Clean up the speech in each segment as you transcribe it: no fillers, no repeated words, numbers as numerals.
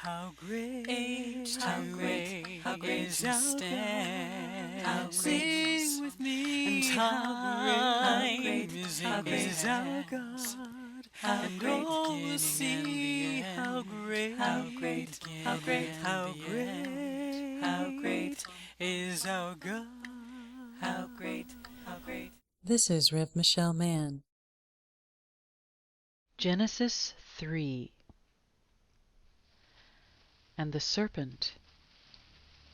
How great is our God. How sing with me, and how great is our God. And all will see how great is our God. How great. This is RevMichelleHopkinsMann. Genesis 3. And the serpent,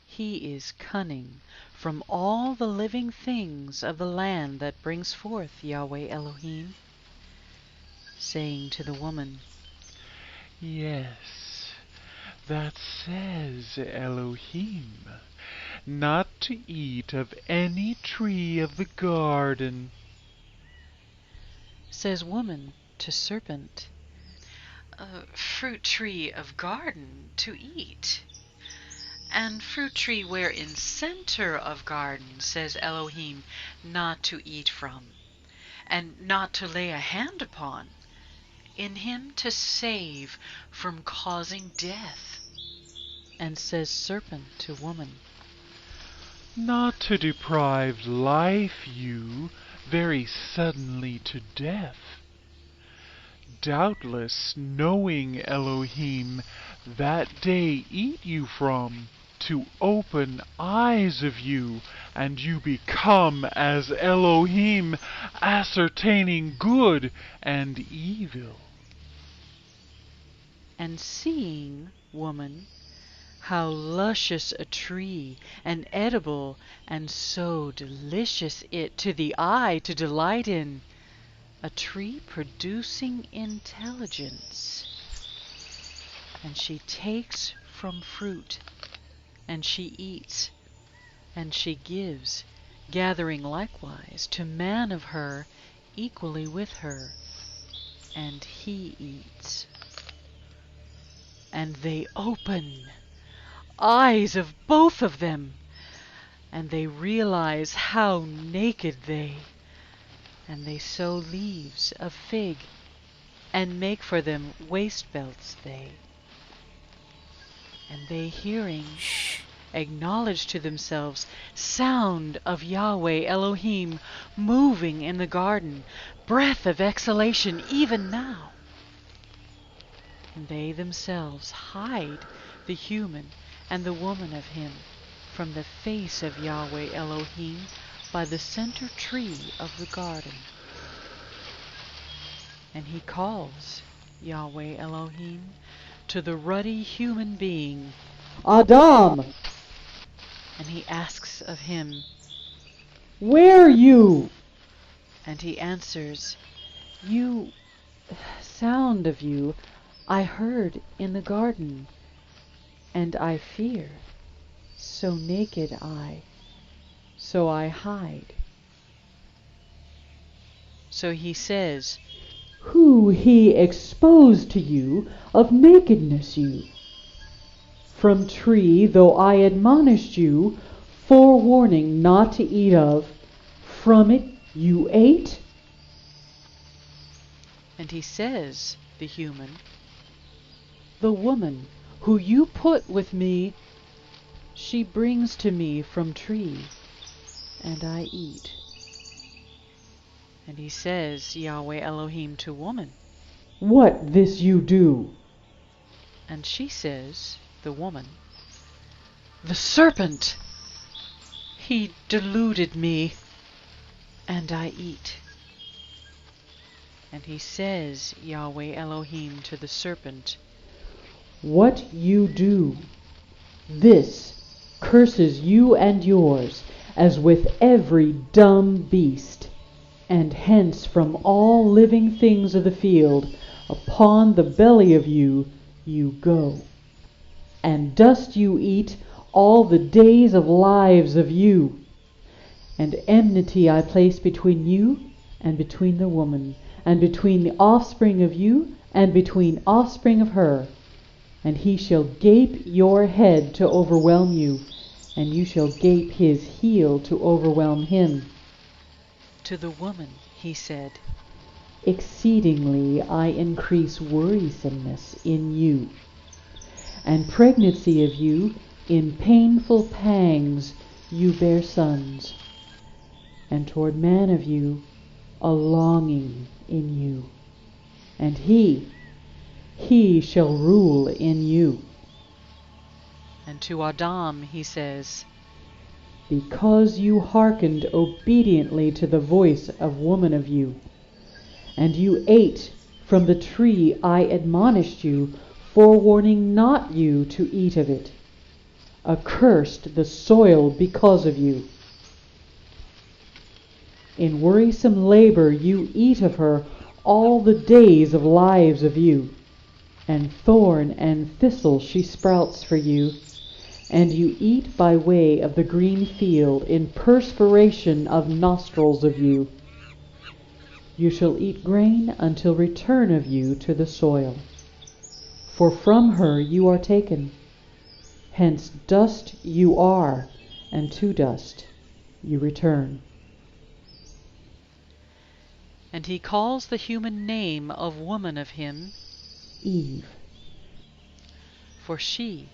he is cunning from all the living things of the land that brings forth Yahweh Elohim, saying to the woman, Yes, that says Elohim, not to eat of any tree of the garden. Says woman to serpent, fruit tree of garden to eat. And fruit tree where in center of garden, says Elohim, not to eat from, and not to lay a hand upon, in him to save from causing death. And says serpent to woman, Not to deprive life you very suddenly to death. Doubtless knowing Elohim, that day eat you from, to open eyes of you, and you become as Elohim, ascertaining good and evil. and seeing, woman, how luscious a tree, and edible, and so delicious it to the eye to delight in, a tree producing intelligence. And she takes from fruit, and she eats, and she gives, gathering likewise to man of her equally with her, and he eats. And they open eyes of both of them, and they realize how naked they, and they sew leaves of fig, and make for them waist belts they. And they hearing, acknowledge to themselves sound of Yahweh Elohim moving in the garden, breath of exhalation even now. And they themselves hide the human and the woman of him from the face of Yahweh Elohim by the center tree of the garden. And he calls Yahweh Elohim to the ruddy human being, Adam, and he asks of him, where are you? and he answers, sound of you I heard in the garden, and I fear, so naked so I hide. So he says, Who he exposed to you of nakedness you? From tree, though I admonished you, forewarning not to eat of, from it you ate? and he says, the human, the woman who you put with me, she brings to me from tree, and I eat. And he says, Yahweh Elohim to woman, What this you do? and she says, the woman, the serpent, he deluded me, and I eat. And he says, Yahweh Elohim to the serpent, What you do, this curses you and yours, as with every dumb beast, and hence from all living things of the field, upon the belly of you go. And dust you eat all the days of lives of you. And enmity I place between you and between the woman, and between the offspring of you and between offspring of her. And he shall gape your head to overwhelm you, and you shall gape his heel to overwhelm him. to the woman he said, Exceedingly I increase worrisomeness in you. and pregnancy of you, in painful pangs you bear sons, and toward man of you, a longing in you, and he shall rule in you. And to Adam he says, Because you hearkened obediently to the voice of woman of you, and you ate from the tree I admonished you, forewarning not you to eat of it. Accursed the soil because of you. In worrisome labor you eat of her all the days of lives of you, and thorn and thistle she sprouts for you, and you eat by way of the green field, in perspiration of nostrils of you. You shall eat grain until return of you to the soil. For from her you are taken. Hence dust you are, and to dust you return. and he calls the human name of woman of him, Eve. for she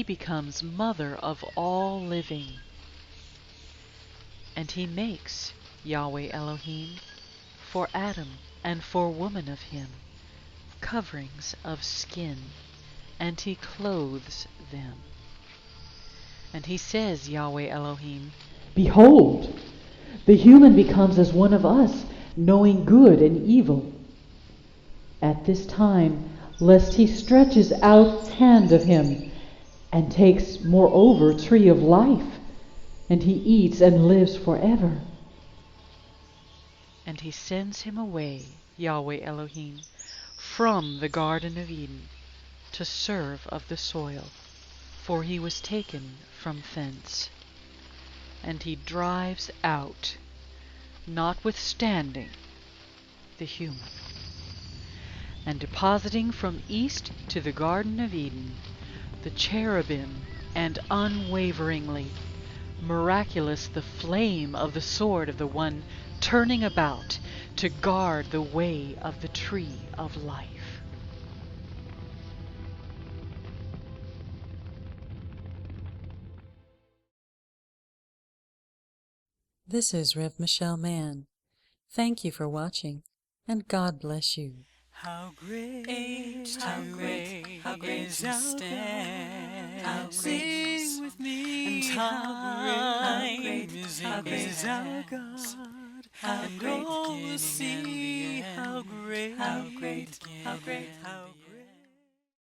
becomes mother of all living. And he makes, Yahweh Elohim, for Adam and for woman of him, coverings of skin, and he clothes them. And he says, Yahweh Elohim, Behold, the human becomes as one of us, knowing good and evil. At this time, lest he stretches out his hand of him, and takes moreover tree of life, and he eats and lives forever. and he sends him away, Yahweh Elohim, from the Garden of Eden, to serve of the soil, for he was taken from thence. And he drives out, notwithstanding, the human, and depositing from east to the Garden of Eden the cherubim, and unwaveringly, miraculous the flame of the sword of the one turning about to guard the way of the tree of life. This is RevMichelleMann. Thank you for watching, and God bless you. How great is our God. How great, sing with me, and how great is our God. And all will see how great, how great.